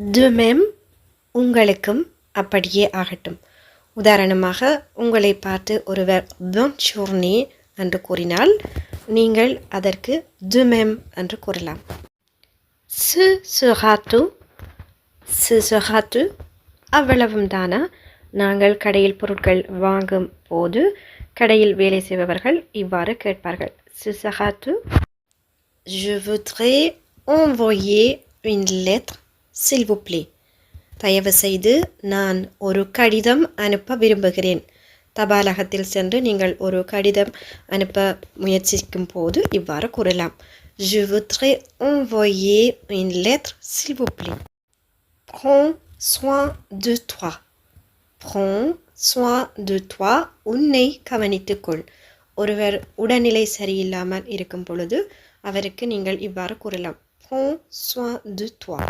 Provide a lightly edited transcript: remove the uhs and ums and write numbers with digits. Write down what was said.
de même உங்களுக்கும் அப்படியே ஆகட்டும். உதாரணமாக உங்களை பார்த்து ஒருவர் bonne journée என்று கூறினால் நீங்கள் அதற்கு de même என்று கூறலாம். Ce sera tout. Ce sera tout. அவ்வளவும் தானா? நாங்கள் கடையில் பொருட்கள் வாங்கும் போது கடையில் வேலை செய்பவர்கள் இவ்வாறு கேட்பார்கள். Ce sera tout. Je voudrais envoyer une lettre, s'il vous plaît. தயவு செய்து நான் ஒரு கடிதம் அனுப்ப விரும்புகிறேன். தபாலகத்தில் சென்று நீங்கள் ஒரு கடிதம் அனுப்ப முயற்சிக்கும் போது இவ்வாறு கூறலாம். Je voudrais envoyer une lettre, s'il vous plaît. Prends soin de toi. Prends soin de toi. உன்னை கவனித்துக்கொள். ஒருவர் உடல்நிலை சரியில்லாமல் இருக்கும் பொழுது அவருக்கு நீங்கள் இவ்வாறு கூறலாம். Prends soin de toi.